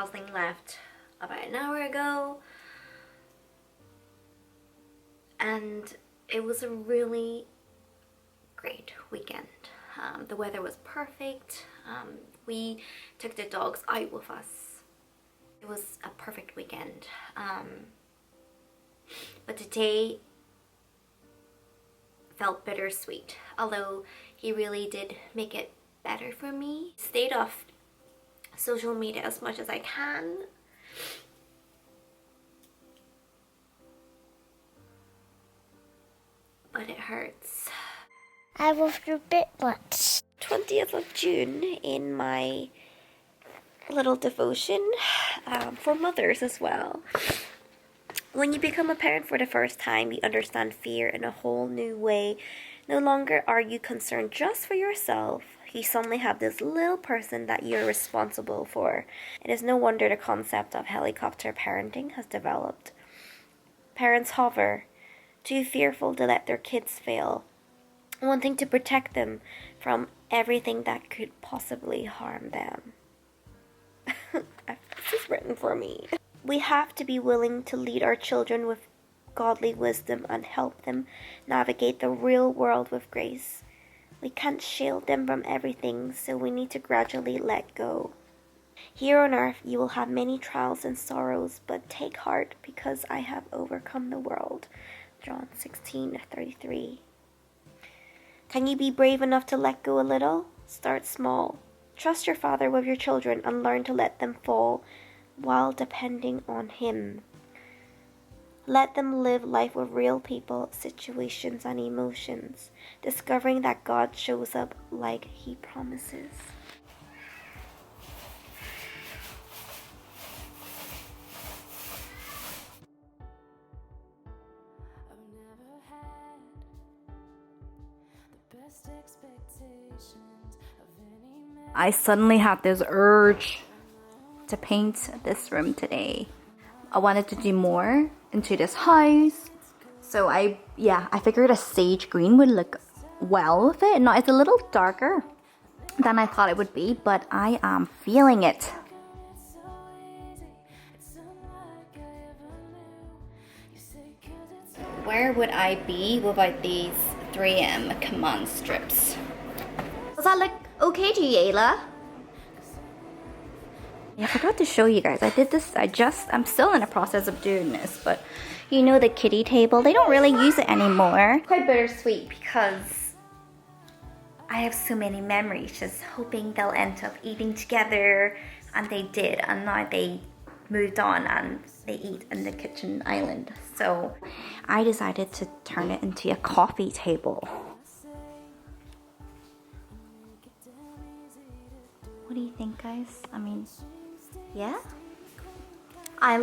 housing left about an hour ago, and it was a really great weekend. The weather was perfect. We took the dogs out with us. It was a perfect weekend. But today felt bittersweet, although he really did make it better for me. Stayed off social media as much as I can. But it hurts. I was a bit much. 20th of June in my little devotion for mothers as well. When you become a parent for the first time, you understand fear in a whole new way. No longer are you concerned just for yourself. You suddenly have this little person that you're responsible for. It is no wonder the concept of helicopter parenting has developed. Parents hover, too fearful to let their kids fail, wanting to protect them from everything that could possibly harm them. This is written for me. We have to be willing to lead our children with godly wisdom and help them navigate the real world with grace. We can't shield them from everything, so we need to gradually let go. Here on earth you will have many trials and sorrows, but take heart because I have overcome the world. John 16:33. Can you be brave enough to let go a little? Start small. Trust your Father with your children and learn to let them fall while depending on Him. Let them live life with real people, situations, and emotions, discovering that God shows up like He promises. I suddenly had this urge to paint this room today. I wanted to do more into this house. So I figured a sage green would look well with it. Now it's a little darker than I thought it would be, but I am feeling it. Where would I be without these 3M command strips? Does that look okay to you, Ayla? Yeah, I forgot to show you guys. I did this, I'm still in the process of doing this, but you know the kiddie table, they don't really use it anymore. Quite bittersweet because I have so many memories just hoping they'll end up eating together, and they did, and now they moved on and they eat in the kitchen island. So I decided to turn it into a coffee table. What do you think, guys? I mean, yeah? I'm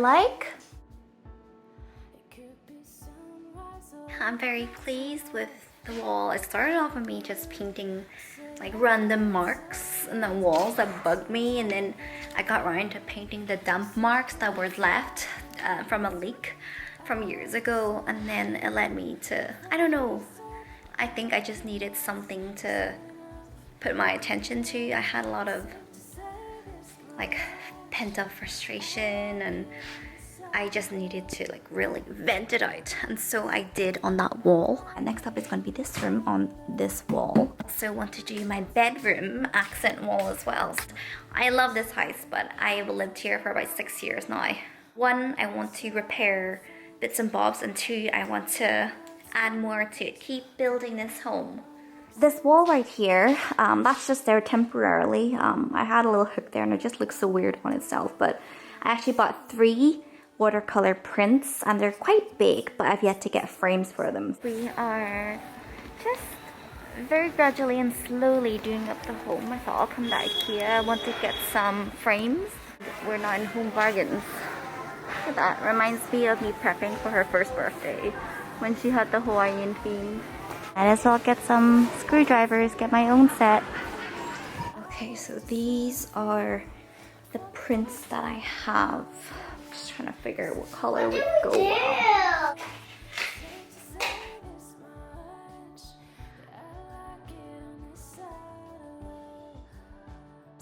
very pleased with the wall. It started off with me just painting like random marks in the walls that bugged me, and then I got around to painting the damp marks that were left from a leak from years ago, and then it led me to, I don't know, I think I just needed something to put my attention to. I had a lot of like pent up frustration, and I just needed to like really vent it out, and so I did on that wall. And next up is going to be this room on this wall. Also want to do my bedroom accent wall as well. I love this house, but I've lived here for about 6 years now. One, I want to repair bits and bobs, and two, I want to add more to it, keep building this home. This wall right here, that's just there temporarily. I had a little hook there and it just looks so weird on itself, but I actually bought 3 watercolor prints, and they're quite big, but I've yet to get frames for them. We are just very gradually and slowly doing up the home. I thought I'll come to IKEA. I want to get some frames. We're now in Home Bargains. Look at that. Reminds me of me prepping for her first birthday when she had the Hawaiian theme. Might as well get some screwdrivers, get my own set. Okay, so these are the prints that I have. Just trying to figure out what color would go well.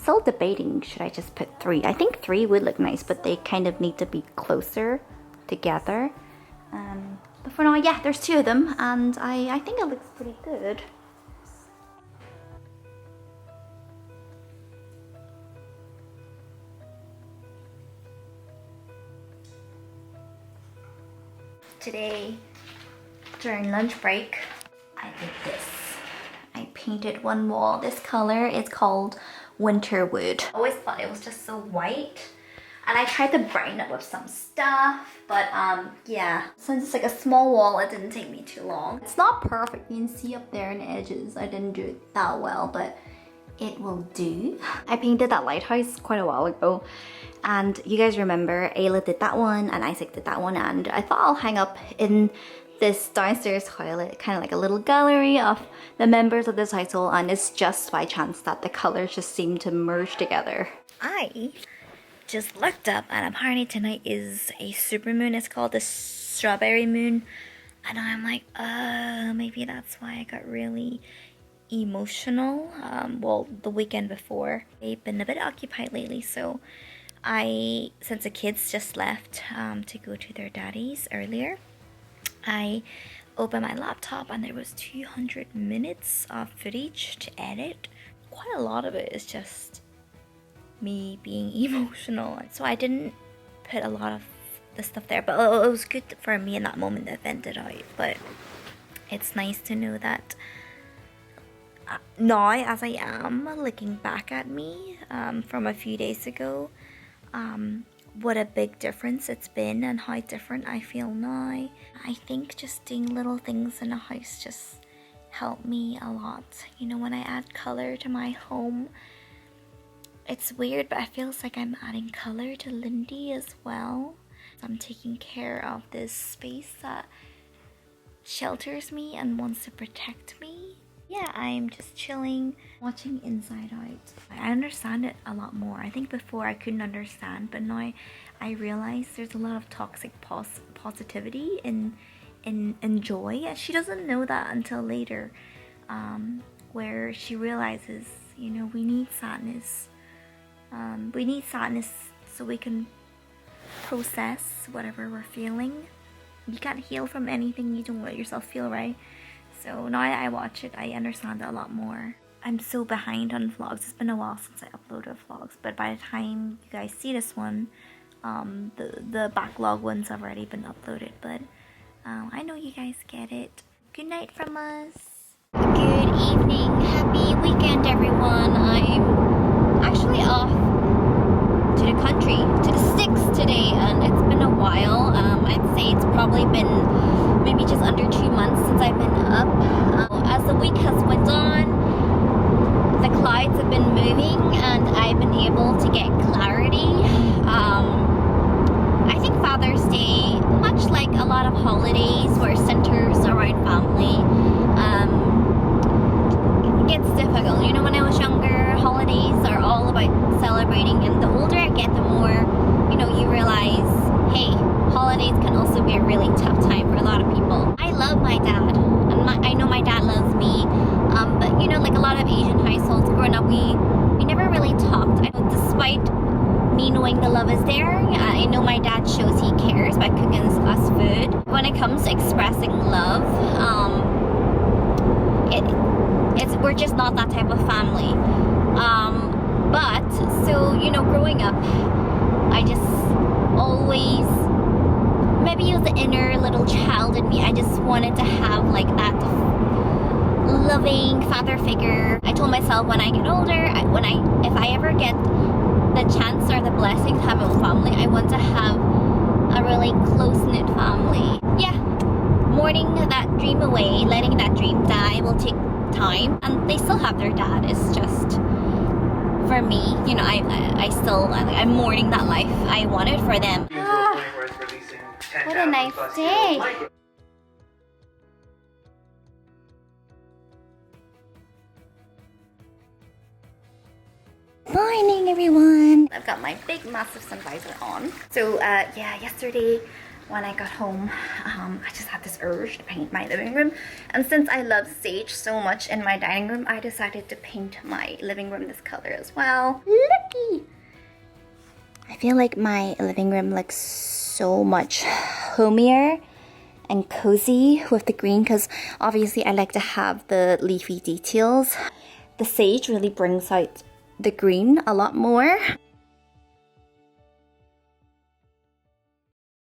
still debating, should I just put 3? I think 3 would look nice, but they kind of need to be closer together. But for now, yeah, there's 2 of them, and I think it looks pretty good. Today, during lunch break, I did this. I painted one wall this color. It's called Winter Wood. I always thought it was just so white. And I tried to brighten it with some stuff, but yeah. Since it's like a small wall, it didn't take me too long. It's not perfect. You can see up there in the edges. I didn't do it that well, but it will do. I painted that lighthouse quite a while ago. And you guys remember Ayla did that one and Isaac did that one, and I thought I'll hang up in this downstairs toilet, kind of like a little gallery of the members of this household, and it's just by chance that the colors just seem to merge together. I just looked up and apparently tonight is a supermoon. It's called the strawberry moon, and I'm like, maybe that's why I got really emotional. Well, the weekend before. I've been a bit occupied lately, so since the kids just left to go to their daddies earlier, I opened my laptop and there was 200 minutes of footage to edit. Quite a lot of it is just me being emotional, so I didn't put a lot of the stuff there, but it was good for me in that moment that vented out. But it's nice to know that now, as I am looking back at me from a few days ago, what a big difference it's been and how different I feel now. I think just doing little things in a house just help me a lot. You know, when I add color to my home, it's weird, but it feels like I'm adding color to Lindy as well. I'm taking care of this space that shelters me and wants to protect me. Yeah, I'm just chilling, watching Inside Out. I understand it a lot more. I think before I couldn't understand, but now I realize there's a lot of toxic positivity in joy. She doesn't know that until later, where she realizes, you know, we need sadness. We need sadness so we can process whatever we're feeling. You can't heal from anything you don't let yourself feel, right? So now I watch it, I understand it a lot more. I'm so behind on vlogs. It's been a while since I uploaded vlogs, but by the time you guys see this one, the backlog ones have already been uploaded. But I know you guys get it. Good night from us. Good evening. Happy weekend, everyone. I'm actually off to the country, to the sticks today, and it's been a while. I'd say it's probably been maybe just under 2 months since I've been up. As the week has went on, the clouds have been moving and I've been able to get clarity. I think Father's Day, much like a lot of holidays where centers around family, it gets difficult. You know, when I was younger, holidays are all about celebrating, and the older I get, the more, you know, you realize, hey, holidays can also be a really tough time for a lot of people. I love my dad, and I know my dad loves me, but you know, like a lot of Asian households growing up, we never really talked. I know, despite me knowing the love is there, I know my dad shows he cares by cooking us food. When it comes to expressing love, we're just not that type of family. But so, you know, growing up, I just always, maybe it was the inner little child in me. I just wanted to have like that loving father figure. I told myself when I get older, if I ever get the chance or the blessing to have a family, I want to have a really close-knit family. Yeah, mourning that dream away, letting that dream die will take time, and they still have their dad. It's just, for me, you know, I'm mourning that life I wanted for them. What a nice day. Morning, everyone. I've got my big, massive sun visor on. So, yeah, yesterday when I got home, I just had this urge to paint my living room. And since I love sage so much in my dining room, I decided to paint my living room this color as well. Looky! I feel like my living room looks so much homier and cozy with the green, because obviously I like to have the leafy details. The sage really brings out the green a lot more.